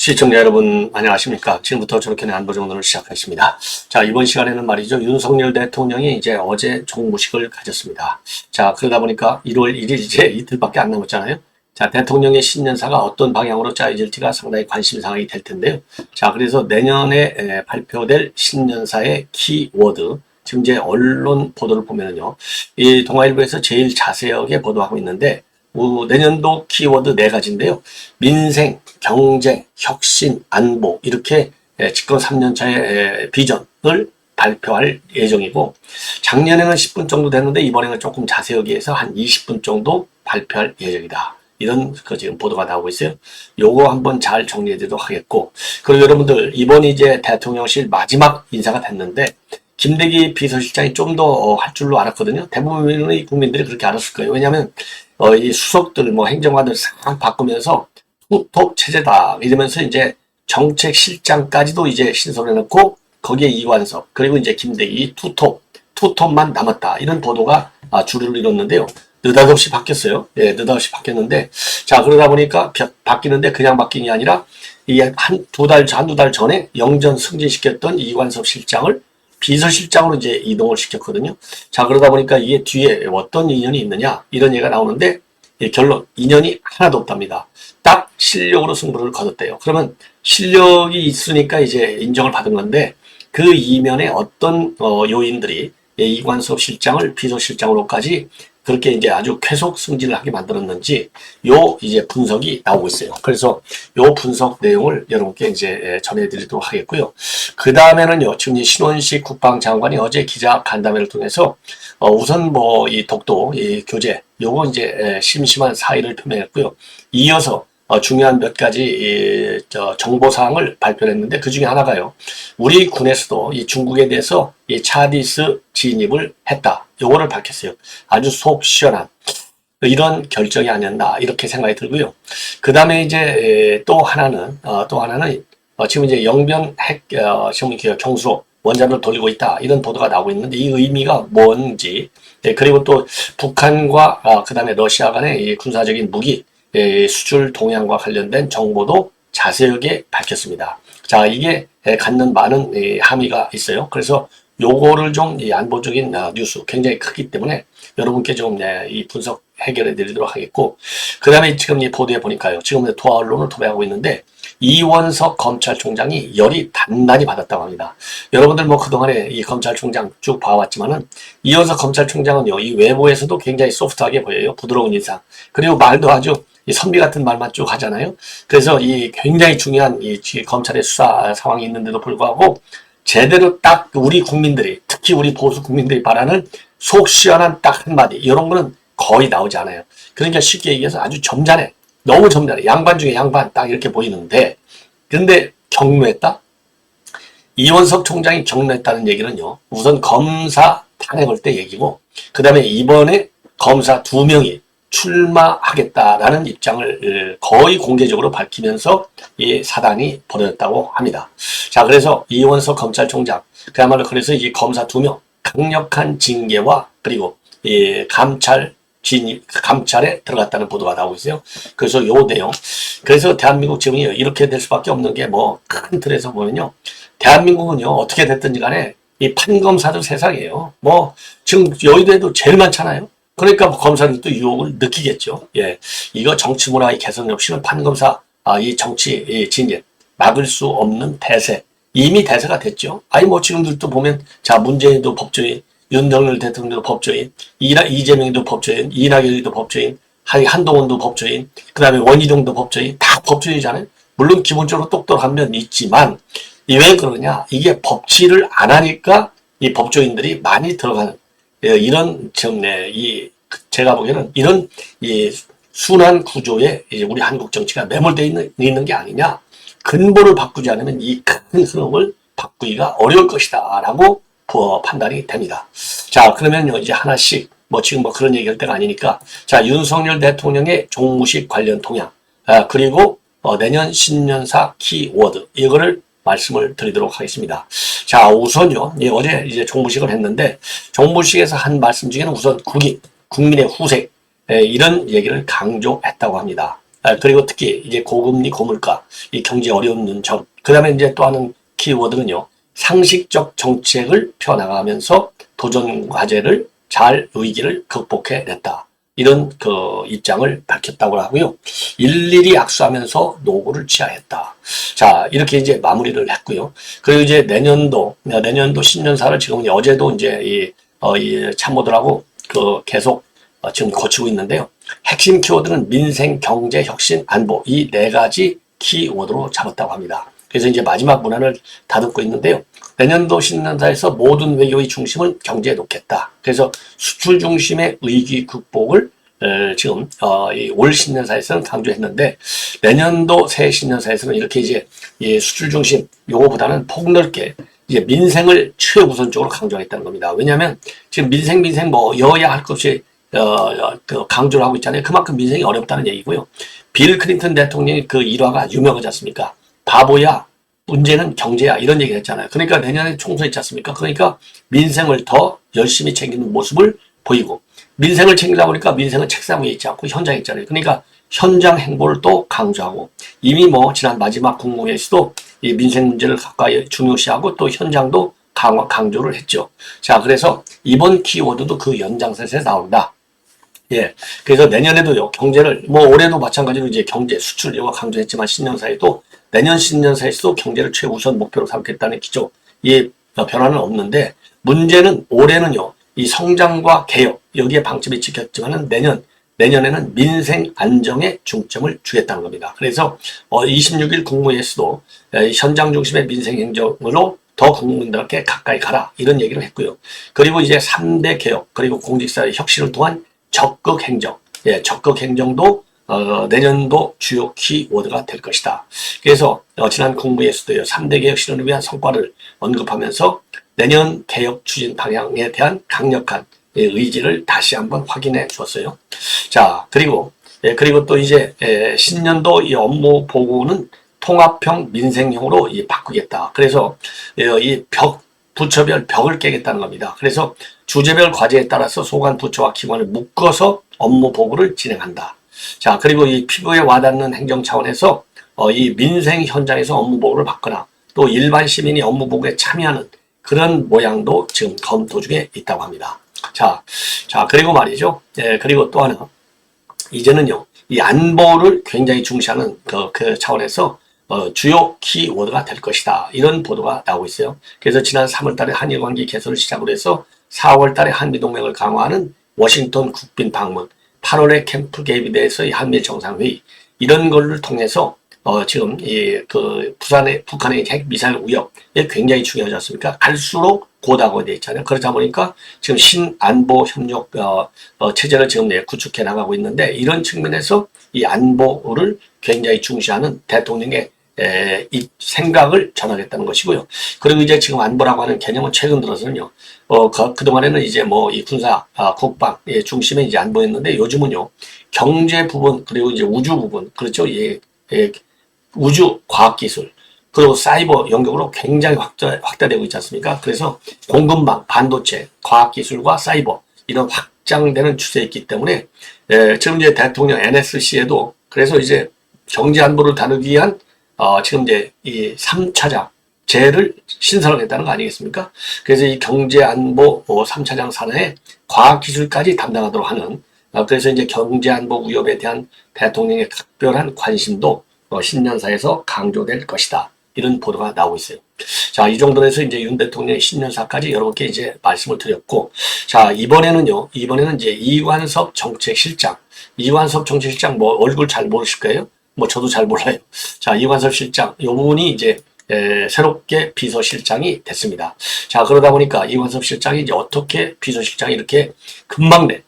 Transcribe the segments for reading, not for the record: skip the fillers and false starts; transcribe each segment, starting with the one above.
시청자 여러분 안녕하십니까. 지금부터 저렇게는 안보정론을 시작하겠습니다. 자, 이번 시간에는 말이죠. 윤석열 대통령이 이제 어제 종무식을 가졌습니다. 자, 그러다 보니까 1월 1일 이제 이틀밖에 안 남았잖아요. 자, 대통령의 신년사가 어떤 방향으로 짜여질지가 상당히 관심사항이 될 텐데요. 자, 그래서 내년에 발표될 신년사의 키워드, 지금 이제 언론 보도를 보면은요, 이 동아일보에서 제일 자세하게 보도하고 있는데, 내년도 키워드 4가지인데요. 민생, 경제, 혁신, 안보 이렇게 집권 3년차의 비전을 발표할 예정이고 작년에는 10분 정도 됐는데 이번에는 조금 자세하게 해서 한 20분 정도 발표할 예정이다. 이런 지금 보도가 나오고 있어요. 요거 한번 잘 정리해드리도록 하겠고 그리고 여러분들 이번이 이제 대통령실 마지막 인사가 됐는데 김대기 비서실장이 좀 더 할 줄로 알았거든요. 대부분의 국민들이 그렇게 알았을 거예요. 왜냐하면 이 수석들, 행정관들 싹 바꾸면서 투톱 체제다. 이러면서 이제 정책실장까지도 이제 신설해놓고 거기에 이관석, 그리고 이제 김대기 투톱만 남았다. 이런 보도가 주류를 이뤘는데요. 느닷없이 바뀌었어요. 예, 느닷없이 바뀌었는데, 자, 그러다 보니까 바뀌는데 그냥 바뀐 게 아니라 이게 한두 달 전에 영전 승진시켰던 이관섭 실장을 비서실장으로 이제 이동을 시켰거든요. 자, 그러다 보니까 이게 뒤에 어떤 인연이 있느냐, 이런 얘기가 나오는데, 결론, 인연이 하나도 없답니다. 딱 실력으로 승부를 거뒀대요. 그러면 실력이 있으니까 이제 인정을 받은 건데, 그 이면에 어떤, 요인들이 이관섭 실장을 비서실장으로까지 그렇게 이제 아주 쾌속 승진을 하게 만들었는지 이제 분석이 나오고 있어요. 그래서 요 분석 내용을 여러분께 이제 전해드리도록 하겠고요. 그 다음에는요, 지금 신원식 국방장관이 어제 기자 간담회를 통해서 우선 이 독도 이 교재 요거 이제 심심한 사의를 표명했고요. 이어서 중요한 몇 가지 정보사항을 발표했는데 그 중에 하나가요. 우리 군에서도 이 중국에 대해서 이 차디스 진입을 했다. 요거를 밝혔어요. 아주 속 시원한 이런 결정이 아니었나 이렇게 생각이 들고요. 그 다음에 이제 또 하나는 지금 이제 영변 핵 경수로 원자를 돌리고 있다. 이런 보도가 나오고 있는데 이 의미가 뭔지 그리고 또 북한과 그 다음에 러시아 간의 이 군사적인 무기 수출 동향과 관련된 정보도 자세하게 밝혔습니다. 자, 이게 갖는 많은 함의가 있어요. 그래서 요거를 좀 안보적인 뉴스 굉장히 크기 때문에 여러분께 좀 이 분석 해결해 드리도록 하겠고 그 다음에 지금 이 보도에 보니까요. 지금 도하 언론을 도배하고 있는데 이원석 검찰총장이 열이 단단히 받았다고 합니다. 여러분들 그동안에 이 검찰총장 쭉 봐왔지만은 이원석 검찰총장은요. 이 외부에서도 굉장히 소프트하게 보여요. 부드러운 인상. 그리고 말도 아주 선비 같은 말만 쭉 하잖아요. 그래서 이 굉장히 중요한 이 검찰의 수사 상황이 있는데도 불구하고 제대로 딱 우리 국민들이 특히 우리 보수 국민들이 바라는 속 시원한 딱 한마디 이런 거는 거의 나오지 않아요. 그러니까 쉽게 얘기해서 아주 점잖해. 너무 점잖해. 양반 중에 양반 딱 이렇게 보이는데 근데 경로했다? 이원석 총장이 경로했다는 얘기는요. 우선 검사 탄핵할 때 얘기고 그 다음에 이번에 검사 2명이 출마하겠다라는 입장을 거의 공개적으로 밝히면서 이 사단이 벌어졌다고 합니다. 자, 그래서 이원석 검찰총장, 그야말로 그래서 이 검사 2명, 강력한 징계와 그리고 이 감찰에 들어갔다는 보도가 나오고 있어요. 그래서 요 내용. 그래서 대한민국 지금 이렇게 될 수밖에 없는 게 큰 틀에서 보면요. 대한민국은요, 어떻게 됐든지 간에 이 판검사들 세상이에요. 지금 여의도에도 제일 많잖아요. 그러니까 검사들도 유혹을 느끼겠죠. 예, 이거 정치 문화의 개선 없이는 판검사 이 정치 진입 막을 수 없는 대세 이미 대세가 됐죠. 지금들도 보면 자 문재인도 법조인, 윤석열 대통령도 법조인, 이재명도 법조인, 이낙연도 법조인, 한동훈도 법조인, 그 다음에 원희룡도 법조인 다 법조인이잖아요. 물론 기본적으로 똑똑한 면 있지만 왜 그러냐? 이게 법치를 안 하니까 이 법조인들이 많이 들어가는. 이런 제가 보기에는 이런 순환 구조에 우리 한국 정치가 매몰되어 있는 게 아니냐. 근본을 바꾸지 않으면 이 큰 흐름을 바꾸기가 어려울 것이다 라고 판단이 됩니다. 자, 그러면 이제 하나씩 지금 그런 얘기할 때가 아니니까 자, 윤석열 대통령의 종무식 관련 동향 그리고 내년 신년사 키워드 이거를 말씀을 드리도록 하겠습니다. 자, 우선요, 어제 이제 종무식을 했는데, 종무식에서 한 말씀 중에는 우선 국민의 후색, 이런 얘기를 강조했다고 합니다. 그리고 특히 이제 고금리, 고물가, 이 경제 어려운 점. 그 다음에 이제 또 하는 키워드는요, 상식적 정책을 펴나가면서 도전 과제를 잘 위기를 극복해냈다. 이런 그 입장을 밝혔다고 하고요. 일일이 악수하면서 노고를 취하했다. 자, 이렇게 이제 마무리를 했고요. 그리고 이제 내년도 신년사를 지금 어제도 이제 이 참모들하고 그 계속 지금 거치고 있는데요. 핵심 키워드는 민생, 경제, 혁신, 안보 이 네 가지 키워드로 잡았다고 합니다. 그래서 이제 마지막 문안을 다듬고 있는데요. 내년도 신년사에서 모든 외교의 중심은 경제에 놓겠다. 그래서 수출 중심의 위기 극복을 지금 올 신년사에서는 강조했는데 내년도 새 신년사에서는 이렇게 이제 수출 중심 요거보다는 폭넓게 이제 민생을 최우선적으로 강조하겠다는 겁니다. 왜냐하면 지금 민생 뭐 여야 할 것이 강조를 하고 있잖아요. 그만큼 민생이 어렵다는 얘기고요. 빌 클린턴 대통령이 그 일화가 유명하지 않습니까? 바보야, 문제는 경제야 이런 얘기를 했잖아요. 그러니까 내년에 총선 있지 않습니까? 그러니까 민생을 더 열심히 챙기는 모습을 보이고 민생을 챙기다 보니까 민생은 책상 위에 있지 않고 현장에 있잖아요. 그러니까 현장 행보를 또 강조하고 이미 뭐 지난 마지막 국무회의에서도 이 민생 문제를 가까이 중요시하고 또 현장도 강조를 했죠. 자, 그래서 이번 키워드도 그 연장선에서 나온다. 예. 그래서 내년에도요, 경제를, 뭐 올해도 마찬가지로 이제 경제, 수출 이거 강조했지만 신년사에도 내년 신년사에서도 경제를 최우선 목표로 삼겠다는 기조, 이 변화는 없는데 문제는 올해는요, 이 성장과 개혁, 여기에 방침이 찍혔지만은 내년에는 민생 안정에 중점을 주겠다는 겁니다. 그래서 26일 국무회의에서도 현장 중심의 민생 행정으로 더 국민들께 가까이 가라 이런 얘기를 했고요. 그리고 이제 3대 개혁 그리고 공직사회 혁신을 통한 적극 행정, 적극 행정도 내년도 주요 키워드가 될 것이다. 그래서 지난 국무회의에서도요 3대 개혁 실현을 위한 성과를 언급하면서 내년 개혁 추진 방향에 대한 강력한 의지를 다시 한번 확인해 주었어요. 자, 그리고 또 이제 신년도 이 업무 보고는 통합형 민생형으로 바꾸겠다. 그래서 이 부처별 벽을 깨겠다는 겁니다. 그래서 주제별 과제에 따라서 소관 부처와 기관을 묶어서 업무 보고를 진행한다. 자, 그리고 이 피부에 와닿는 행정 차원에서 이 민생 현장에서 업무 보고를 받거나 또 일반 시민이 업무 보고에 참여하는 그런 모양도 지금 검토 중에 있다고 합니다. 자, 그리고 말이죠. 그리고 또 하나, 이제는요, 이 안보를 굉장히 중시하는 그 차원에서 주요 키워드가 될 것이다. 이런 보도가 나오고 있어요. 그래서 지난 3월 달에 한일 관계 개선을 시작으로 해서 4월 달에 한미 동맹을 강화하는 워싱턴 국빈 방문, 8월에 캠프 개입에 대해서의 한미 정상회의, 이런 거를 통해서 지금 북한의 핵 미사일 위협에 굉장히 중요하지 않습니까? 갈수록 고다고되어 있잖아요. 그러다 보니까 지금 신안보 협력 체제를 지금 구축해 나가고 있는데 이런 측면에서 이 안보를 굉장히 중시하는 대통령의 이 생각을 전하겠다는 것이고요. 그리고 이제 지금 안보라고 하는 개념은 최근 들어서는요. 그동안에는 이제 뭐 이 군사, 국방 중심에 이제 안보였는데 요즘은요. 경제 부분 그리고 이제 우주 부분 그렇죠. 우주 과학기술 그리고 사이버 영역으로 굉장히 확대되고 있지 않습니까? 그래서 공급망, 반도체, 과학기술과 사이버 이런 확장되는 추세에 있기 때문에 지금 이제 대통령 NSC에도 그래서 이제 경제 안보를 다루기 위한 지금 이제 이 3차장 제를 신설하겠다는 거 아니겠습니까? 그래서 이 경제 안보 3차장 산하에 과학기술까지 담당하도록 하는 그래서 이제 경제 안보 위협에 대한 대통령의 각별한 관심도 신년사에서 강조될 것이다. 이런 보도가 나오고 있어요. 자, 이 정도로 해서 이제 윤 대통령의 신년사까지 여러분께 이제 말씀을 드렸고, 자, 이번에는 이제 이관섭 정책실장 뭐 얼굴 잘 모르실 거예요? 뭐 저도 잘 몰라요. 자, 이관섭 실장, 요 부분이 이제 새롭게 비서실장이 됐습니다. 자, 그러다 보니까 이관섭 실장이 이제 어떻게 비서실장이 이렇게 금방 내,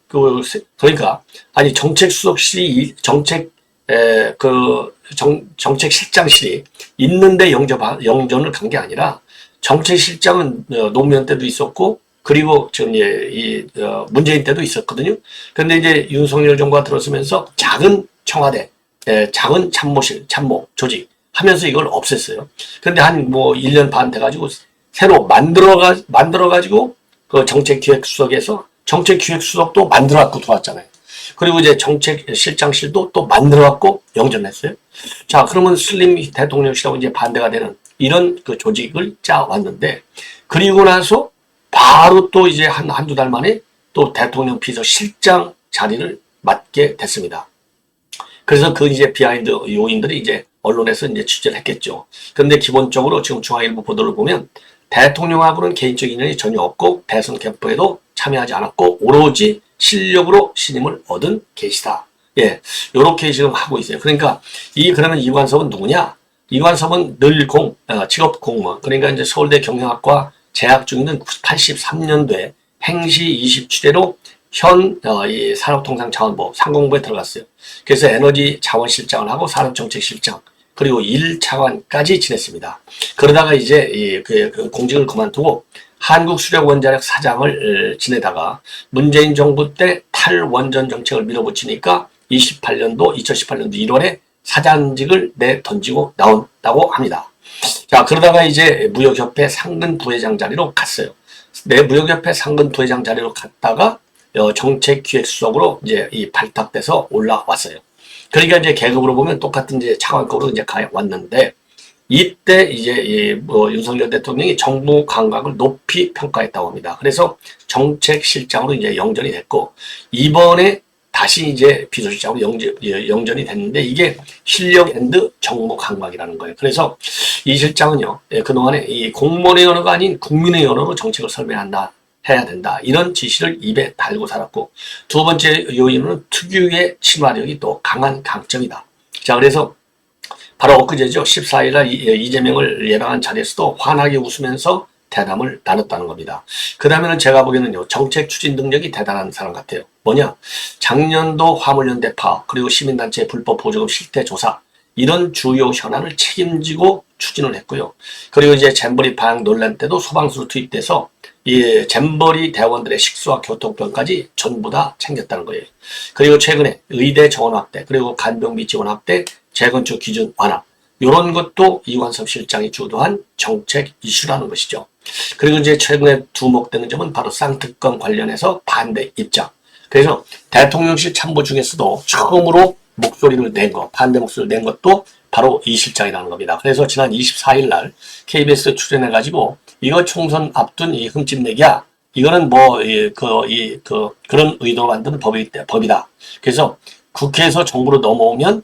그러니까, 아니, 정책수석실이, 정책실장실이 있는데 영전을 간 게 아니라, 정책실장은 노무현 때도 있었고, 그리고 지금 문재인 때도 있었거든요. 그런데 이제 윤석열 정부가 들어서면서 작은 청와대, 작은 참모 조직 하면서 이걸 없앴어요. 그런데 한 1년 반 돼가지고 새로 만들어가지고 그 정책기획수석에서 정책기획수석도 만들어갖고 들어왔잖아요. 그리고 이제 정책실장실도 또 만들어갖고 영전했어요. 자, 그러면 슬림 대통령실하고 이제 반대가 되는 이런 그 조직을 짜왔는데, 그리고 나서 바로 또 이제 한두 달 만에 또 대통령 비서실장 자리를 맡게 됐습니다. 그래서 그 이제 비하인드 요인들이 이제 언론에서 이제 취재를 했겠죠. 그런데 기본적으로 지금 중앙일보 보도를 보면 대통령하고는 개인적 인연이 전혀 없고 대선 캠프에도 참여하지 않았고 오로지 실력으로 신임을 얻은 계시다. 예, 요렇게 지금 하고 있어요. 그러니까 그러면 이관섭은 누구냐? 이관섭은 직업 공무원. 그러니까 이제 서울대 경영학과 재학 중인 83년도에 행시 27회로 이 산업통상자원부 상공부에 들어갔어요. 그래서 에너지 자원실장을 하고 산업정책실장 그리고 1차관까지 지냈습니다. 그러다가 이제 그 공직을 그만두고 한국수력원자력 사장을 지내다가 문재인 정부 때 탈원전 정책을 밀어붙이니까 2018년도 1월에 사장직을 내던지고 나온다고 합니다. 자, 그러다가 이제 무역협회 상근 부회장 자리로 갔어요. 무역협회 상근 부회장 자리로 갔다가 정책기획수석으로 이제 발탁돼서 올라왔어요. 그러니까 이제 계급으로 보면 똑같은 이제 차관급으로 이제 왔는데, 이때 이제 윤석열 대통령이 정부 감각을 높이 평가했다고 합니다. 그래서 정책실장으로 이제 영전이 됐고, 이번에 다시 이제 비서실장으로 영전이 됐는데, 이게 실력 앤드 정무 감각이라는 거예요. 그래서 이 실장은요, 그동안에 이 공무원의 언어가 아닌 국민의 언어로 정책을 해야 된다. 이런 지시를 입에 달고 살았고, 두 번째 요인은 특유의 친화력이 또 강한 강점이다. 자, 그래서 바로 엊그제죠. 14일 날 이재명을 예방한 자리에서도 환하게 웃으면서 대담을 나눴다는 겁니다. 그 다음에는 제가 보기에는요, 정책 추진 능력이 대단한 사람 같아요. 뭐냐? 작년도 화물연대 파업, 그리고 시민단체 불법 보조금 실태 조사, 이런 주요 현안을 책임지고 추진을 했고요. 그리고 이제 잼버리 파행 논란 때도 소방수로 투입돼서 이 잼버리 대원들의 식수와 교통편까지 전부 다 챙겼다는 거예요. 그리고 최근에 의대 정원 확대, 그리고 간병비 지원 확대, 재건축 기준 완화, 이런 것도 이관섭 실장이 주도한 정책 이슈라는 것이죠. 그리고 이제 최근에 두목되는 점은 바로 쌍특검 관련해서 반대 입장. 그래서 대통령실 참모 중에서도 처음으로 목소리를 낸 것, 반대 목소리를 낸 것도 바로 이 실장이라는 겁니다. 그래서 지난 24일 날 KBS 출연해가지고 이거 총선 앞둔 이 흠집내기야. 이거는 그런 의도로 만든 법이다. 그래서 국회에서 정부로 넘어오면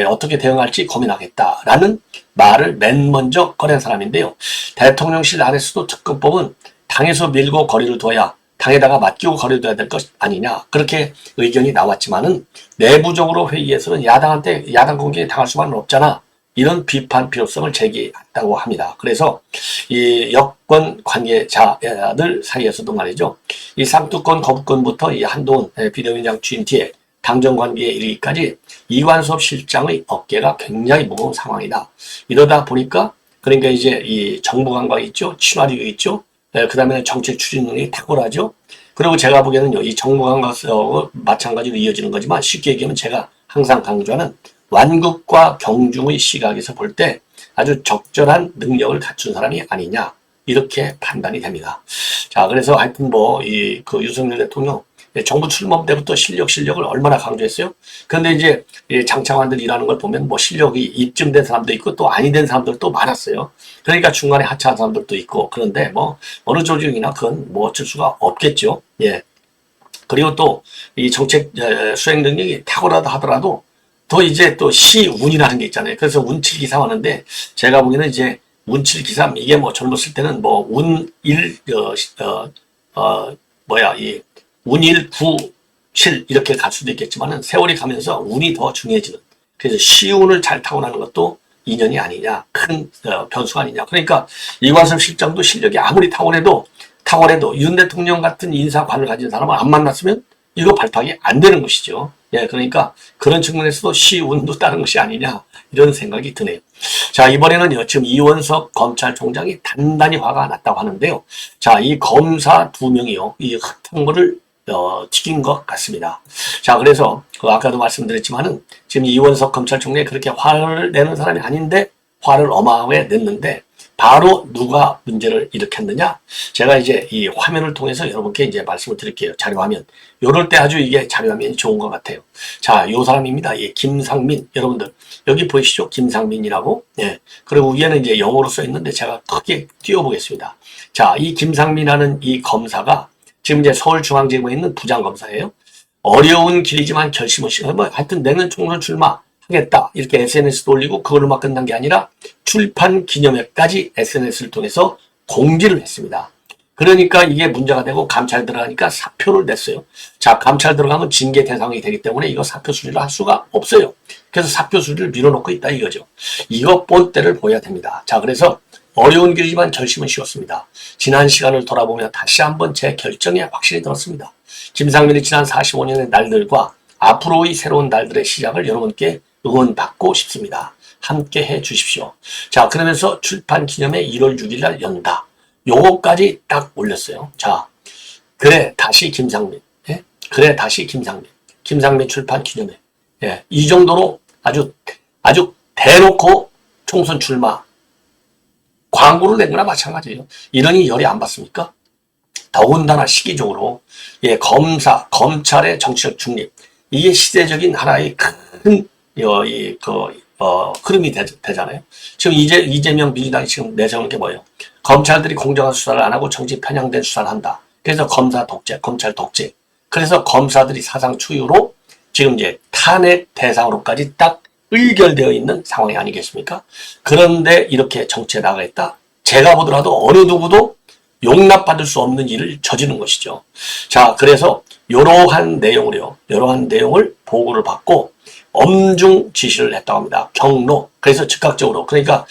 어떻게 대응할지 고민하겠다라는 말을 맨 먼저 꺼낸 사람인데요. 대통령실 안에서도 특검법은 당에서 밀고 거리를 둬야 당에다가 맡기고 거리둬야 될 것 아니냐, 그렇게 의견이 나왔지만은 내부적으로 회의에서는 야당한테 야당 공격에 당할 수만은 없잖아, 이런 비판 필요성을 제기했다고 합니다. 그래서 이 여권 관계자들 사이에서도 말이죠, 이 쌍뚜권 거부권부터 이 한동훈 비대위원장 취임 뒤에 당정 관계에 이르기까지 이관섭 실장의 어깨가 굉장히 무거운 상황이다. 이러다 보니까 그러니까 이제 이 정부 감각이 있죠, 친화력이 있죠. 그 다음에 정책 추진 능력이 탁월하죠. 그리고 제가 보기에는요, 이 정부 감각하고 마찬가지로 이어지는 거지만 쉽게 얘기하면 제가 항상 강조하는 완국과 경중의 시각에서 볼 때 아주 적절한 능력을 갖춘 사람이 아니냐, 이렇게 판단이 됩니다. 자, 그래서 하여튼 윤석열 대통령 정부 출범 때부터 실력을 얼마나 강조했어요? 그런데 이제 장차관들 일하는 걸 보면 실력이 입증된 사람도 있고 또 아니 된 사람들도 많았어요. 그러니까 중간에 하차한 사람들도 있고, 그런데 어느 조직이나 그건 어쩔 수가 없겠죠. 예. 그리고 또 이 정책 수행 능력이 탁월하다 하더라도 더 이제 또 시운이라는 게 있잖아요. 그래서 운칠기삼 하는데, 제가 보기에는 이제 운칠기삼, 이게 젊었을 때는 운1, 9, 7 이렇게 갈 수도 있겠지만은 세월이 가면서 운이 더 중요해지는, 그래서 시운을 잘 타고나는 것도 인연이 아니냐, 큰 변수가 아니냐. 그러니까 이관섭 실장도 실력이 아무리 탁월해도 윤 대통령 같은 인사관을 가진 사람을 안 만났으면 이거 발탁이 안 되는 것이죠. 예, 그러니까 그런 측면에서도 시운도 따른 것이 아니냐, 이런 생각이 드네요. 자, 이번에는요, 지금 이원석 검찰총장이 단단히 화가 났다고 하는데요. 자, 이 검사 2명이요, 이 흙탕물을 튀긴 것 같습니다. 자, 그래서 아까도 말씀드렸지만은 지금 이원석 검찰총장이 그렇게 화를 내는 사람이 아닌데 화를 어마어마하게 냈는데, 바로 누가 문제를 일으켰느냐? 제가 이제 이 화면을 통해서 여러분께 이제 말씀을 드릴게요. 자료화면. 요럴 때 아주 이게 자료화면이 좋은 것 같아요. 자, 요 사람입니다. 예, 김상민. 여러분들, 여기 보이시죠? 김상민이라고. 예. 그리고 위에는 이제 영어로 써 있는데 제가 크게 띄워보겠습니다. 자, 이 김상민이라는 이 검사가 지금 이제 서울중앙지검에 있는 부장검사예요. 어려운 길이지만 결심을 하여튼 내년 총선 출마하겠다. 이렇게 SNS도 올리고 그걸로만 끝난 게 아니라 출판 기념회까지 SNS를 통해서 공지를 했습니다. 그러니까 이게 문제가 되고 감찰 들어가니까 사표를 냈어요. 자, 감찰 들어가면 징계 대상이 되기 때문에 이거 사표 수리를 할 수가 없어요. 그래서 사표 수리를 밀어놓고 있다 이거죠. 이거 본때를 보여야 됩니다. 자, 그래서 어려운 길이지만 결심은 쉬웠습니다. 지난 시간을 돌아보며 다시 한번 제 결정에 확신이 들었습니다. 김상민의 지난 45년의 날들과 앞으로의 새로운 날들의 시작을 여러분께 응원받고 싶습니다. 함께 해 주십시오. 자, 그러면서 출판 기념회 1월 6일 날 연다. 요거까지 딱 올렸어요. 자, 그래 다시 김상민. 예? 그래 다시 김상민. 김상민 출판 기념회. 예, 이 정도로 아주 대놓고 총선 출마 광고를 낸 거나 마찬가지예요. 이러니 열이 안 받습니까? 더군다나 시기적으로 예, 검찰의 정치적 중립 이게 시대적인 하나의 큰 흐름이 되잖아요. 지금 이재명 민주당이 지금 내세우는 게 뭐예요? 검찰들이 공정한 수사를 안 하고 정치 편향된 수사를 한다. 그래서 검사 독재, 검찰 독재. 그래서 검사들이 사상 초유로 지금 이제 탄핵 대상으로까지 딱 의결되어 있는 상황이 아니겠습니까? 그런데 이렇게 정치에 나가 있다. 제가 보더라도 어느 누구도 용납받을 수 없는 일을 저지른 것이죠. 자, 그래서 이러한 내용을 보고를 받고 엄중 지시를 했다고 합니다. 경로. 그래서 즉각적으로. 그러니까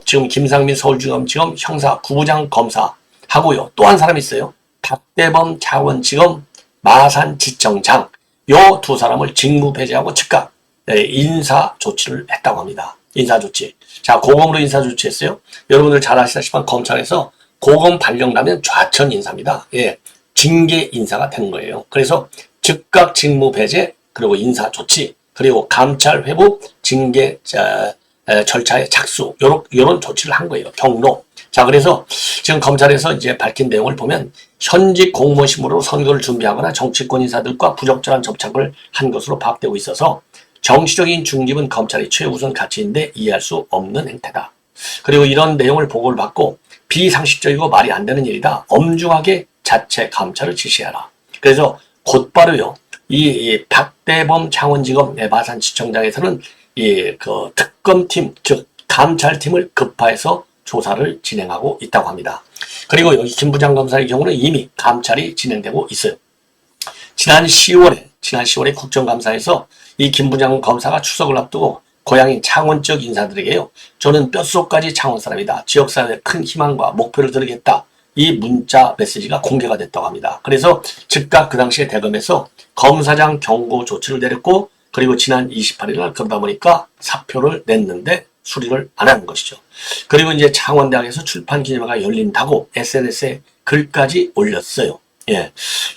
지금 김상민 서울중앙지검 형사 9부장 검사하고요. 또 한 사람이 있어요. 박대범 창원지검 마산지청장. 요 두 사람을 직무 배제하고 즉각 인사 조치를 했다고 합니다. 인사 조치. 자, 고검으로 인사 조치했어요. 여러분들 잘 아시다시피 검찰에서 고검 발령나면 좌천 인사입니다. 예, 징계 인사가 되는 거예요. 그래서 즉각 직무 배제 그리고 인사 조치 그리고 감찰 회부 징계 절차의 착수 요런 조치를 한 거예요. 경로. 자, 그래서 지금 검찰에서 이제 밝힌 내용을 보면 현직 공무원 신분으로 선거를 준비하거나 정치권 인사들과 부적절한 접촉을 한 것으로 파악되고 있어서 정치적인 중립은 검찰의 최우선 가치인데 이해할 수 없는 행태다. 그리고 이런 내용을 보고를 받고 비상식적이고 말이 안 되는 일이다. 엄중하게 자체 감찰을 지시하라. 그래서 곧바로요. 이 박대범 창원지검 마산지청장에서는 그 특검팀 즉 감찰팀을 급파해서 조사를 진행하고 있다고 합니다. 그리고 여기 김 부장검사의 경우는 이미 감찰이 진행되고 있어요. 지난 10월에 국정감사에서 이 김 부장검사가 추석을 앞두고 고향인 창원 지역 인사들에게요. 저는 뼛속까지 창원 사람이다. 지역사회에 큰 희망과 목표를 드리겠다. 이 문자 메시지가 공개가 됐다고 합니다. 그래서 즉각 그 당시에 대검에서 검사장 경고 조치를 내렸고 그리고 지난 28일 날 그러다 보니까 사표를 냈는데 수리를 안 하는 것이죠. 그리고 이제 창원대학에서 출판 기념회가 열린다고 SNS에 글까지 올렸어요. 예.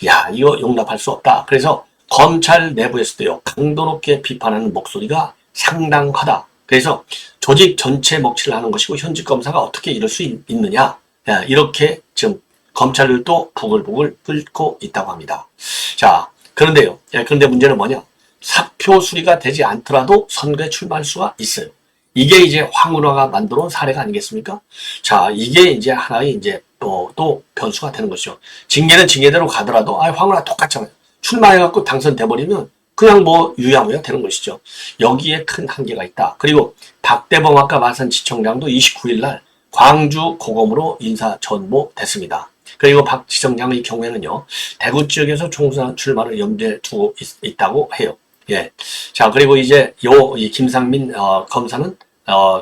야, 이거 용납할 수 없다. 그래서 검찰 내부에서도요. 강도 높게 비판하는 목소리가 상당하다. 그래서 조직 전체 먹칠을 하는 것이고 현직 검사가 어떻게 이럴 수 있느냐. 야, 이렇게 지금 검찰들도 부글부글 끓고 있다고 합니다. 자, 그런데요. 그런데 문제는 뭐냐. 사표 수리가 되지 않더라도 선거에 출마할 수가 있어요. 이게 이제 황운하가 만들어 온 사례가 아니겠습니까? 자, 이게 이제 하나의 이제 또 변수가 되는 것이죠. 징계는 징계대로 가더라도, 황운하 똑같잖아요. 출마해갖고 당선돼버리면 그냥 유야무야 되는 것이죠. 여기에 큰 한계가 있다. 그리고 박대범 아까 마산지청장도 29일 날 광주 고검으로 인사 전보됐습니다. 그리고 박 지청장의 경우에는요, 대구 지역에서 총선 출마를 염두에 두고 있다고 해요. 예. 자, 그리고 이제 이 김상민 검사는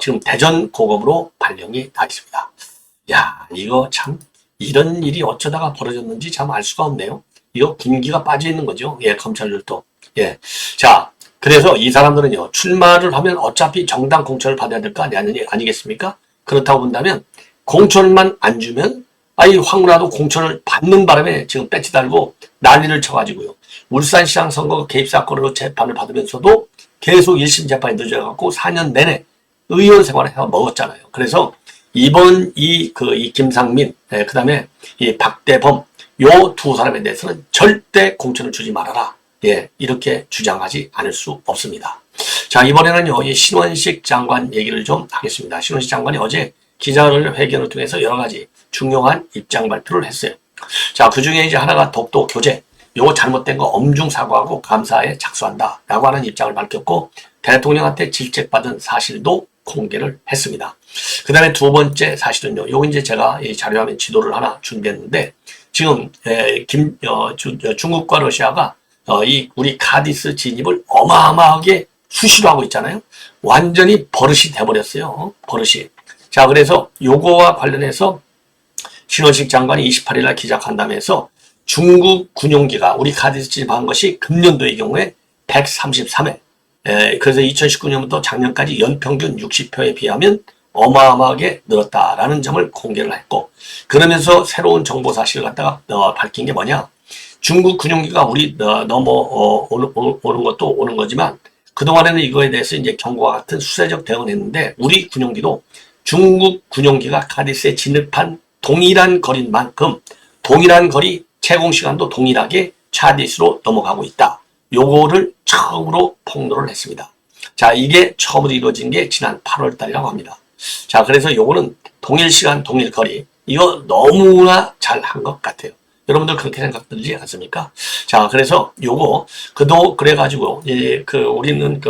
지금 대전 고검으로 발령이 나 있습니다. 야, 이거 참 이런 일이 어쩌다가 벌어졌는지 참 알 수가 없네요. 이거 군기가 빠져 있는 거죠. 예, 검찰들도. 예. 자, 그래서 이 사람들은요, 출마를 하면 어차피 정당 공천을 받아야 될 거 아니겠습니까? 그렇다고 본다면 공천만 안 주면 황운하도 공천을 받는 바람에 지금 배치 달고 난리를 쳐가지고요. 울산시장 선거 개입 사건으로 재판을 받으면서도 계속 1심 재판이 늦어갖고 4년 내내 의원 생활을 해 먹었잖아요. 그래서 이번 이 김상민, 그 다음에 이 박대범, 요 두 사람에 대해서는 절대 공천을 주지 말아라. 예, 이렇게 주장하지 않을 수 없습니다. 자, 이번에는요, 이 신원식 장관 얘기를 좀 하겠습니다. 신원식 장관이 어제 기자회견을 통해서 여러 가지 중요한 입장 발표를 했어요. 자, 그 중에 이제 하나가 독도 교제, 요거 잘못된 거 엄중 사과하고 감사에 착수한다 라고 하는 입장을 밝혔고, 대통령한테 질책받은 사실도 공개를 했습니다. 그 다음에 두 번째 사실은요, 요거 이제 제가 이 자료화면 지도를 하나 준비했는데, 지금 중국과 러시아가 이 우리 카디스 진입을 어마어마하게 수시로 하고 있잖아요. 완전히 버릇이 돼버렸어요. 버릇이. 자, 그래서 요거와 관련해서 신원식 장관이 28일 날 기자간담회에서 중국 군용기가 우리 카디스 진입한 것이 금년도의 경우에 133회. 그래서 2019년부터 작년까지 연평균 60회에 비하면 어마어마하게 늘었다라는 점을 공개를 했고, 그러면서 새로운 정보 사실을 갖다가 밝힌 게 뭐냐? 중국 군용기가 우리 오는 것도 오는 거지만, 그동안에는 이거에 대해서 이제 경고와 같은 수세적 대응을 했는데, 우리 군용기도 중국 군용기가 카디스에 진입한 동일한 거리인 만큼 동일한 거리 채공 시간도 동일하게 차디스로 넘어가고 있다. 요거를 처음으로 폭로를 했습니다. 자, 이게 처음으로 이루어진 게 지난 8월 달이라고 합니다. 자, 그래서 요거는 동일 시간, 동일 거리. 이거 너무나 잘한 것 같아요. 여러분들 그렇게 생각들지 않습니까? 자, 그래서 요거, 그래가지고, 우리는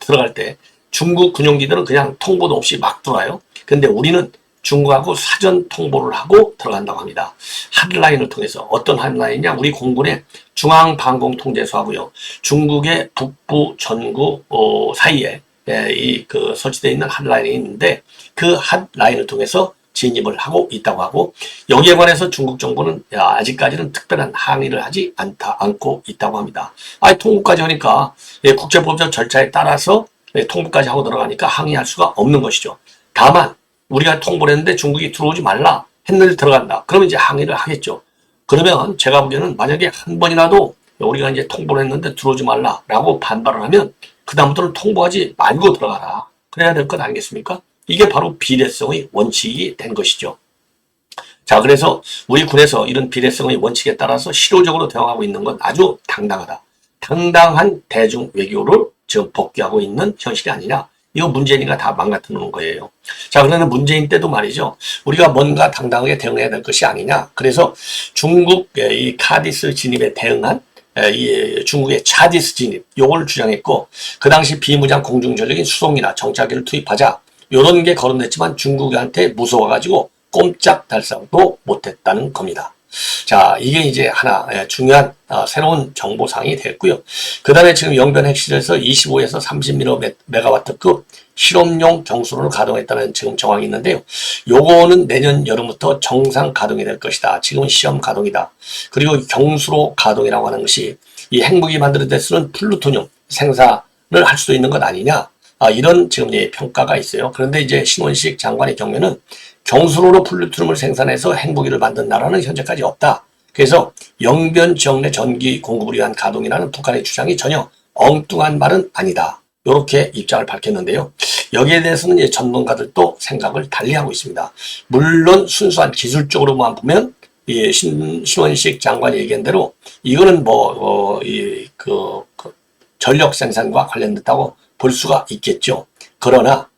들어갈 때 중국 군용기들은 그냥 통보도 없이 막 들어와요. 근데 우리는 중국하고 사전 통보를 하고 들어간다고 합니다. 핫라인을 통해서. 어떤 핫라인이냐? 우리 공군의 중앙방공통제소하고요. 중국의 북부 전구 사이에 설치되어 있는 핫라인이 있는데, 그 핫라인을 통해서 진입을 하고 있다고 하고, 여기에 관해서 중국 정부는 아직까지는 특별한 항의를 하지 않고 있다고 합니다. 통보까지 하니까 국제법적 절차에 따라서 통보까지 하고 들어가니까 항의할 수가 없는 것이죠. 다만 우리가 통보를 했는데 중국이 들어오지 말라 했는데 들어간다. 그러면 이제 항의를 하겠죠. 그러면 제가 보기에는 만약에 한 번이라도 우리가 이제 통보를 했는데 들어오지 말라라고 반발을 하면 그다음부터는 통보하지 말고 들어가라. 그래야 될 것 아니겠습니까? 이게 바로 비례성의 원칙이 된 것이죠. 자, 그래서 우리 군에서 이런 비례성의 원칙에 따라서 실효적으로 대응하고 있는 건 아주 당당하다. 당당한 대중 외교를 지금 복귀하고 있는 현실이 아니냐. 이거 문재인이가 다 망가뜨 놓은 거예요. 자, 그러면 문재인 때도 말이죠. 우리가 뭔가 당당하게 대응해야 될 것이 아니냐. 그래서 중국 이 카디스 진입에 대응한 이 중국의 차디스 진입, 요걸 주장했고, 그 당시 비무장 공중전력인 수송이나 정찰기를 투입하자, 요런 게 거론됐지만 중국한테 무서워가지고 꼼짝달싹도 못했다는 겁니다. 자, 이게 이제 하나 중요한 새로운 정보상이 됐고요. 그 다음에 지금 영변 핵실에서 25에서 30메가와트급 실험용 경수로를 가동했다는 지금 정황이 있는데요. 요거는 내년 여름부터 정상 가동이 될 것이다. 지금은 시험 가동이다. 그리고 경수로 가동이라고 하는 것이 이 핵무기 만드는 데 쓰는 플루토늄 생산을 할 수도 있는 것 아니냐. 이런 지금 평가가 있어요. 그런데 이제 신원식 장관의 경우에는 경수로로 플루토늄을 생산해서 핵무기를 만든 나라는 현재까지 없다. 그래서 영변 지역 내 전기 공급을 위한 가동이라는 북한의 주장이 전혀 엉뚱한 말은 아니다. 이렇게 입장을 밝혔는데요. 여기에 대해서는 이제 전문가들도 생각을 달리하고 있습니다. 물론 순수한 기술적으로만 보면 신원식 장관이 얘기한 대로 이거는 전력 생산과 관련됐다고 볼 수가 있겠죠. 그러나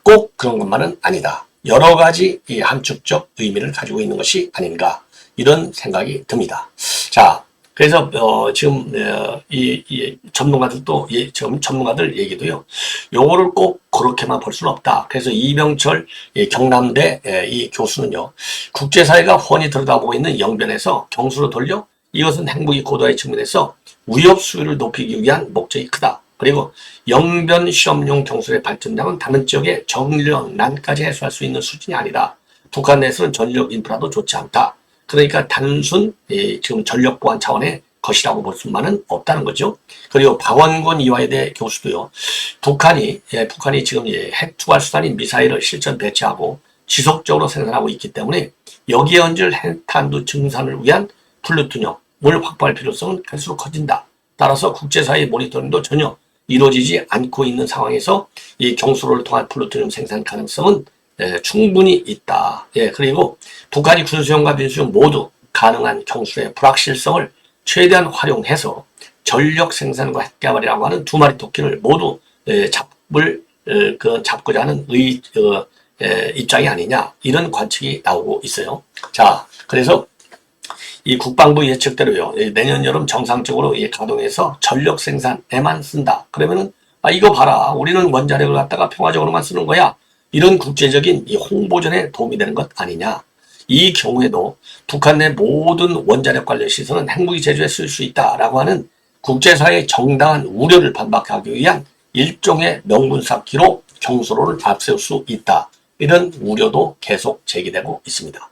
꼭 그런 것만은 아니다. 여러 가지 이 함축적 의미를 가지고 있는 것이 아닌가, 이런 생각이 듭니다. 자, 그래서 지금 이 전문가들도 전문가들 얘기도요. 요거를 꼭 그렇게만 볼 수는 없다. 그래서 이병철 경남대 이 교수는요. 국제사회가 훤히 들여다보고 있는 영변에서 경수로 돌려 이것은 핵무기 고도화에 측면에서 위협 수위를 높이기 위한 목적이 크다. 그리고 영변 실험용 경술의 발전량은 다른 지역의 전력난까지 해소할 수 있는 수준이 아니다. 북한 내에서는 전력 인프라도 좋지 않다. 그러니까 단순 지금 전력 보안 차원의 것이라고 볼 수만은 없다는 거죠. 그리고 박원곤 이화여대 교수도요. 북한이 지금 핵 투발 수단인 미사일을 실전 배치하고 지속적으로 생산하고 있기 때문에 여기에 얹을 핵탄두 증산을 위한 플루토늄을 확보할 필요성은 갈수록 커진다. 따라서 국제사회의 모니터링도 전혀 이루어지지 않고 있는 상황에서 이 경수로를 통한 플루토늄 생산 가능성은 충분히 있다. 예, 그리고 북한이 군수용과 민수용 모두 가능한 경수의 불확실성을 최대한 활용해서 전력 생산과 핵개발이라고 하는 두 마리 토끼를 모두 잡고자 하는 입장이 아니냐, 이런 관측이 나오고 있어요. 자, 그래서 이 국방부 예측대로요, 내년 여름 정상적으로 가동해서 전력 생산에만 쓴다. 그러면은 이거 봐라, 우리는 원자력을 갖다가 평화적으로만 쓰는 거야, 이런 국제적인 이 홍보전에 도움이 되는 것 아니냐. 이 경우에도 북한 내 모든 원자력 관련 시설은 핵무기 제조에 쓸 수 있다라고 하는 국제사회의 정당한 우려를 반박하기 위한 일종의 명분 쌓기로 경수로를 앞세울 수 있다. 이런 우려도 계속 제기되고 있습니다.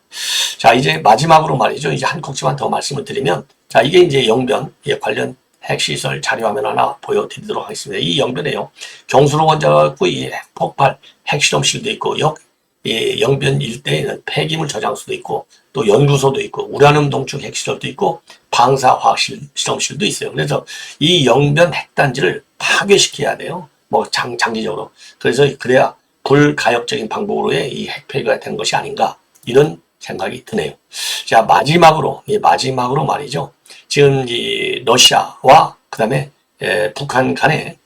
자, 이제 마지막으로 말이죠. 이제 한 곡지만 더 말씀을 드리면, 자, 이게 이제 영변 관련 핵시설 자료화면 하나 보여드리도록 하겠습니다. 이 영변에요, 경수로 원자가 있고, 이 핵폭발 핵실험실도 있고, 이 영변 일대에는 폐기물 저장소도 있고, 또 연구소도 있고, 우라늄 동축 핵시설도 있고, 방사화학 실험실도 있어요. 그래서 이 영변 핵단지를 파괴시켜야 돼요. 뭐 장기적으로. 그래서 그래야 불가역적인 방법으로의 이 핵폐기가 되는 것이 아닌가, 이런 생각이 드네요. 자, 마지막으로 말이죠. 지금 이 러시아와 그다음에 북한 간의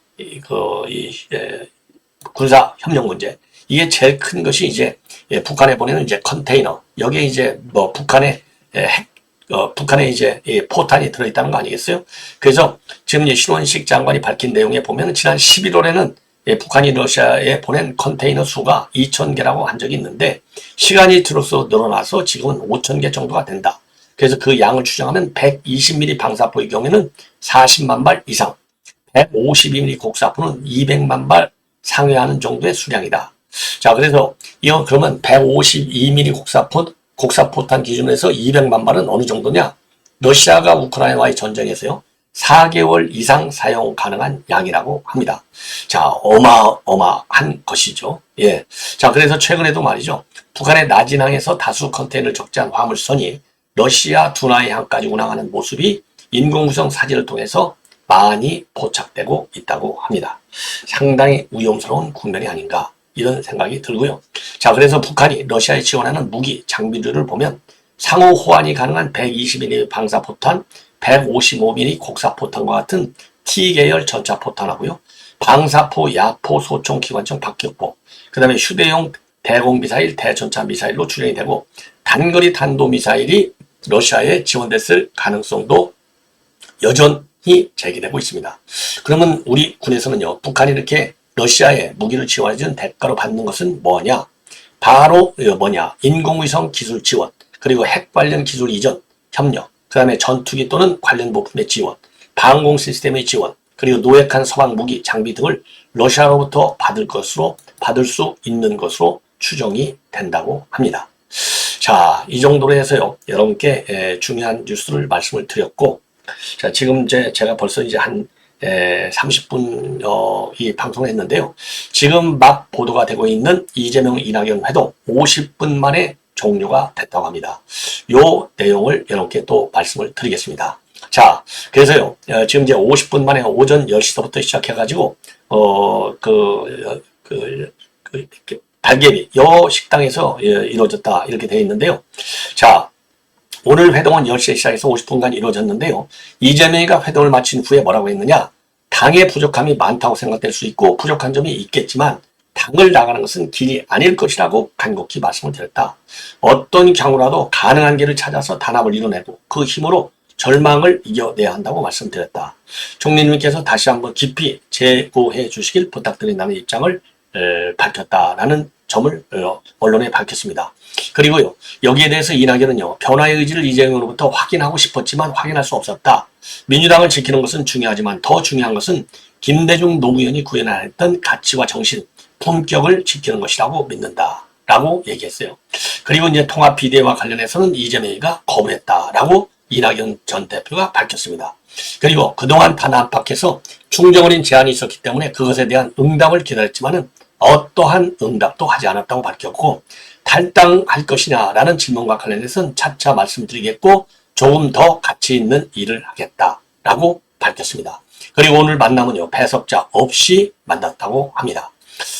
군사 협력 문제, 이게 제일 큰 것이 이제 북한에 보내는 이제 컨테이너, 여기에 이제 뭐 북한의 이제 포탄이 들어있다는 거 아니겠어요? 그래서 지금 신원식 장관이 밝힌 내용에 보면 지난 11월에는 북한이 러시아에 보낸 컨테이너 수가 2,000개라고 한 적이 있는데, 시간이 들어서 늘어나서 지금은 5,000개 정도가 된다. 그래서 그 양을 추정하면 120mm 방사포의 경우에는 40만 발 이상, 152mm 곡사포는 200만 발 상회하는 정도의 수량이다. 자, 그래서 이거 그러면 152mm 곡사포탄 기준에서 200만 발은 어느 정도냐? 러시아가 우크라이나와의 전쟁에서요, 4개월 이상 사용 가능한 양이라고 합니다. 자, 어마어마한 것이죠. 예. 자, 그래서 최근에도 말이죠, 북한의 나진항에서 다수 컨테이너를 적재한 화물선이 러시아 두나이항까지 운항하는 모습이 인공위성 사진을 통해서 많이 포착되고 있다고 합니다. 상당히 위험스러운 국면이 아닌가, 이런 생각이 들고요. 자, 그래서 북한이 러시아에 지원하는 무기, 장비들을 보면 상호 호환이 가능한 120mm 방사포탄, 155mm 곡사포탄과 같은 T계열 전차포탄하고요, 방사포, 야포, 소총, 기관총, 박격포, 그 다음에 휴대용 대공미사일, 대전차 미사일로 출연이 되고, 단거리 탄도미사일이 러시아에 지원됐을 가능성도 여전히 제기되고 있습니다. 그러면 우리 군에서는요, 북한이 이렇게 러시아에 무기를 지원해준 대가로 받는 것은 뭐냐? 바로 뭐냐? 인공위성 기술 지원, 그리고 핵 관련 기술 이전, 협력, 그 다음에 전투기 또는 관련 부품의 지원, 방공 시스템의 지원, 그리고 노획한 서방 무기, 장비 등을 러시아로부터 받을 수 있는 것으로 추정이 된다고 합니다. 자, 이 정도로 해서요, 여러분께 중요한 뉴스를 말씀을 드렸고, 자, 지금 제가 벌써 이제 한 30분 이 방송을 했는데요. 지금 막 보도가 되고 있는 이재명 이낙연 회동 50분 만에 종료가 됐다고 합니다. 요 내용을 여러분께 또 말씀을 드리겠습니다. 자, 그래서요, 지금 이제 50분 만에 오전 10시부터 시작해가지고, 달개비, 여 식당에서 이루어졌다, 이렇게 되어 있는데요. 자, 오늘 회동은 10시에 시작해서 50분간 이루어졌는데요. 이재명이가 회동을 마친 후에 뭐라고 했느냐? 당의 부족함이 많다고 생각될 수 있고, 부족한 점이 있겠지만, 당을 나가는 것은 길이 아닐 것이라고 간곡히 말씀을 드렸다. 어떤 경우라도 가능한 길을 찾아서 단합을 이뤄내고 그 힘으로 절망을 이겨내야 한다고 말씀드렸다. 총리님께서 다시 한번 깊이 재고해 주시길 부탁드린다는 입장을 밝혔다라는 점을 언론에 밝혔습니다. 그리고요, 여기에 대해서 이낙연은요, 변화의 의지를 이재명으로부터 확인하고 싶었지만 확인할 수 없었다. 민주당을 지키는 것은 중요하지만 더 중요한 것은 김대중 노무현이 구현했던 가치와 정신, 품격을 지키는 것이라고 믿는다 라고 얘기했어요. 그리고 이제 통합 비대와 관련해서는 이재명이가 거부했다라고 이낙연 전 대표가 밝혔습니다. 그리고 그동안 단 안팎에서 충정어린 제안이 있었기 때문에 그것에 대한 응답을 기다렸지만은 어떠한 응답도 하지 않았다고 밝혔고, 탈당할 것이냐라는 질문과 관련해서는 차차 말씀드리겠고 조금 더 가치 있는 일을 하겠다라고 밝혔습니다. 그리고 오늘 만남은요, 배석자 없이 만났다고 합니다.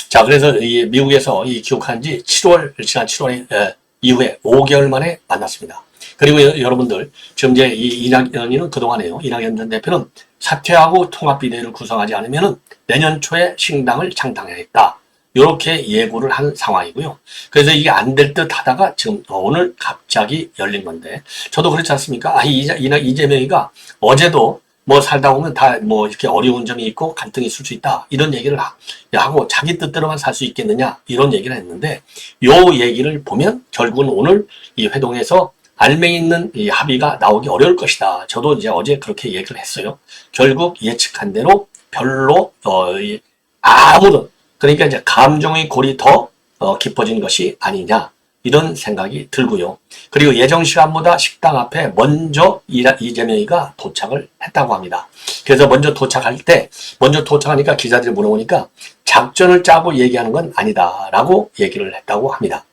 자, 그래서 이 미국에서 이 귀국한 지 지난 7월 이후에 5개월 만에 만났습니다. 그리고 여러분들, 지금 이제 이 이낙연이는 그동안에요. 이낙연 전 대표는 사퇴하고 통합비대위를 구성하지 않으면 내년 초에 신당을 창당해야겠다. 이렇게 예고를 한 상황이고요. 그래서 이게 안 될 듯 하다가 지금 오늘 갑자기 열린 건데, 저도 그렇지 않습니까? 이재명이가 어제도 뭐 살다 보면 다 뭐 이렇게 어려운 점이 있고 갈등이 있을 수 있다. 이런 얘기를 하고 자기 뜻대로만 살 수 있겠느냐. 이런 얘기를 했는데, 요 얘기를 보면 결국은 오늘 이 회동에서 알맹이 있는 이 합의가 나오기 어려울 것이다. 저도 이제 어제 그렇게 얘기를 했어요. 결국 예측한 대로 별로 아무런, 그러니까 이제 감정의 골이 더 깊어진 것이 아니냐, 이런 생각이 들고요. 그리고 예정 시간보다 식당 앞에 먼저 이재명이가 도착을 했다고 합니다. 그래서 먼저 도착하니까 기자들이 물어보니까 작전을 짜고 얘기하는 건 아니다라고 얘기를 했다고 합니다.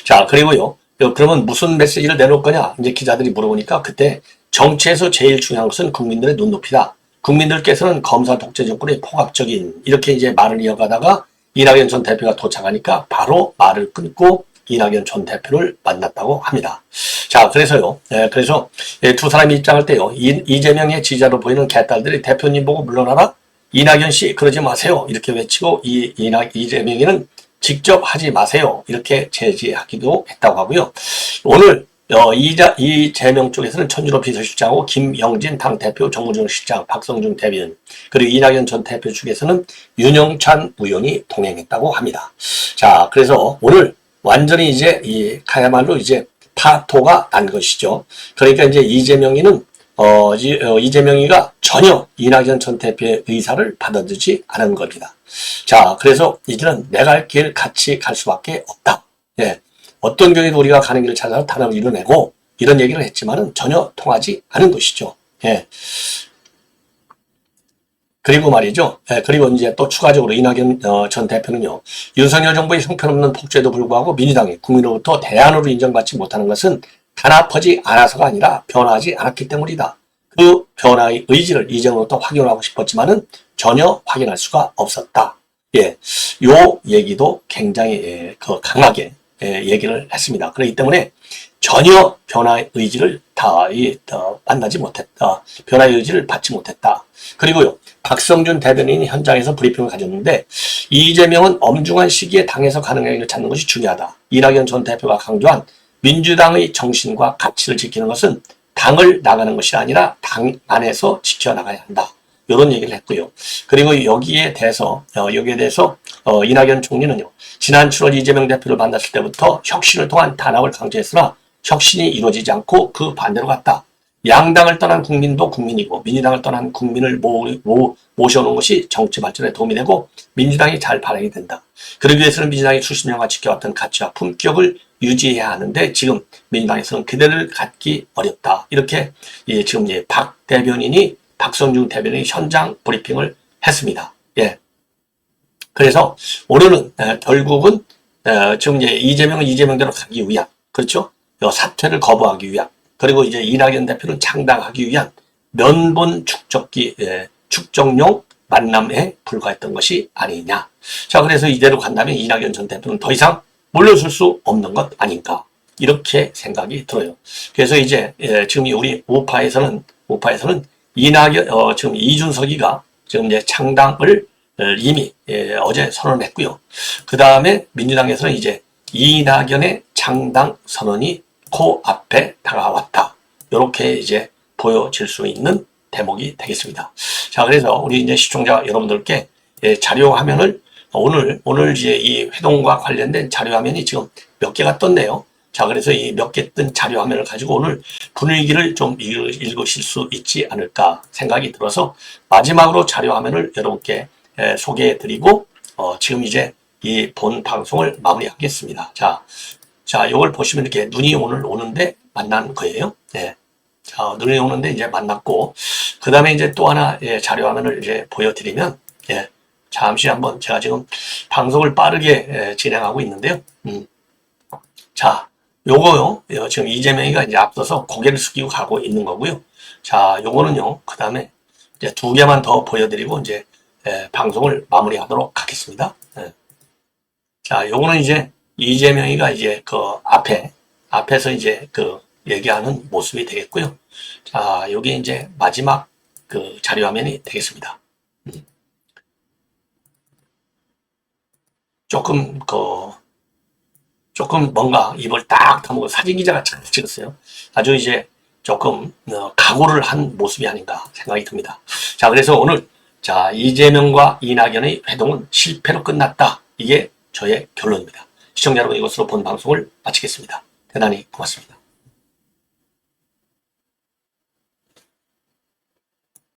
자, 그리고요. 그러면 무슨 메시지를 내놓을 거냐? 이제 기자들이 물어보니까 그때 정치에서 제일 중요한 것은 국민들의 눈높이다. 국민들께서는 검사 독재 정권의 폭압적인, 이렇게 이제 말을 이어가다가 이낙연 전 대표가 도착하니까 바로 말을 끊고 이낙연 전 대표를 만났다고 합니다. 자, 그래서요. 그래서 두 사람이 입장할 때요. 이재명의 지지자로 보이는 개딸들이 대표님 보고 물러나라. 이낙연 씨 그러지 마세요. 이렇게 외치고 이재명이는 직접 하지 마세요. 이렇게 제지하기도 했다고 하고요. 오늘 이재명 쪽에서는 천주로 비서실장하고 김영진 당대표, 정무중 실장, 박성중 대변인, 그리고 이낙연 전 대표 측에서는 윤영찬 의원이 동행했다고 합니다. 자, 그래서 오늘 완전히 이제 그야말로 이제 파토가 난 것이죠. 그러니까 이제 이재명이가 전혀 이낙연 전 대표의 의사를 받아들이지 않은 겁니다. 자, 그래서 이제는 내가 할 길 같이 갈 수밖에 없다. 예. 어떤 경우에도 우리가 가는 길을 찾아서 단합을 이뤄내고 이런 얘기를 했지만은 전혀 통하지 않은 것이죠. 예. 그리고 말이죠. 예. 그리고 이제 또 추가적으로 이낙연 전 대표는요. 윤석열 정부의 형편없는 폭주에도 불구하고 민주당이 국민으로부터 대안으로 인정받지 못하는 것은 단합하지 않아서가 아니라 변화하지 않았기 때문이다. 그 변화의 의지를 이전부터 확인하고 싶었지만은 전혀 확인할 수가 없었다. 예, 요 얘기도 굉장히 강하게 얘기를 했습니다. 그렇기 때문에 전혀 변화의 의지를 만나지 못했다. 변화의 의지를 받지 못했다. 그리고요, 박성준 대변인이 현장에서 브리핑을 가졌는데 이재명은 엄중한 시기에 당에서 가능한 길을 찾는 것이 중요하다. 이낙연 전 대표가 강조한 민주당의 정신과 가치를 지키는 것은 당을 나가는 것이 아니라 당 안에서 지켜나가야 한다. 이런 얘기를 했고요. 그리고 여기에 대해서 이낙연 총리는요. 지난 7월 이재명 대표를 만났을 때부터 혁신을 통한 단합을 강조했으나 혁신이 이루어지지 않고 그 반대로 갔다. 양당을 떠난 국민도 국민이고 민주당을 떠난 국민을 모셔오는 것이 정치 발전에 도움이 되고 민주당이 잘 발행이 된다. 그러기 위해서는 민주당이 수십 년간 지켜왔던 가치와 품격을 유지해야 하는데 지금 민주당에서는 그대를 갖기 어렵다. 이렇게 지금 박 대변인이 박성중 대변인이 현장 브리핑을 했습니다. 예. 그래서 오늘은 결국은 지금 이재명은 이재명대로 가기 위한, 그렇죠? 사퇴를 거부하기 위한, 그리고 이제 이낙연 대표는 창당하기 위한 면본 축적용 만남에 불과했던 것이 아니냐. 자, 그래서 이대로 간다면 이낙연 전 대표는 더 이상 물러설 수 없는 것 아닌가. 이렇게 생각이 들어요. 그래서 이제 지금 우리 우파에서는 지금 이준석이가 지금 이제 창당을 이미 어제 선언했고요. 그 다음에 민주당에서는 이제 이낙연의 창당 선언이 코앞에 다가왔다. 이렇게 이제 보여질 수 있는 대목이 되겠습니다. 자, 그래서 우리 이제 시청자 여러분들께 자료 화면을 오늘 이제 이 회동과 관련된 자료 화면이 지금 몇 개가 떴네요. 자, 그래서 이 몇 개 뜬 자료 화면을 가지고 오늘 분위기를 좀 읽으실 수 있지 않을까 생각이 들어서 마지막으로 자료 화면을 여러분께 소개해-드리고 지금 이제 이 본 방송을 마무리하겠습니다. 자, 이걸 보시면 이렇게 눈이 오늘 오는데 만난 거예요. 네. 자, 눈이 오는데 이제 만났고, 그 다음에 이제 또 하나 자료 화면을 이제 보여드리면, 잠시 한번 제가 지금 방송을 빠르게 진행하고 있는데요. 자, 요거요. 지금 이재명이가 이제 앞서서 고개를 숙이고 가고 있는 거고요. 자, 요거는요. 그 다음에 이제 두 개만 더 보여드리고 이제 방송을 마무리하도록 하겠습니다. 자, 요거는 이제 이재명이가 이제 그 앞에서 이제 그 얘기하는 모습이 되겠고요. 자, 요게 이제 마지막 그 자료 화면이 되겠습니다. 조금 뭔가 입을 딱 다물고 사진 기자가 잘 찍었어요. 아주 이제 조금 각오를 한 모습이 아닌가 생각이 듭니다. 자, 그래서 오늘 자, 이재명과 이낙연의 회동은 실패로 끝났다. 이게 저의 결론입니다. 시청자 여러분, 이것으로 본 방송을 마치겠습니다. 대단히 고맙습니다.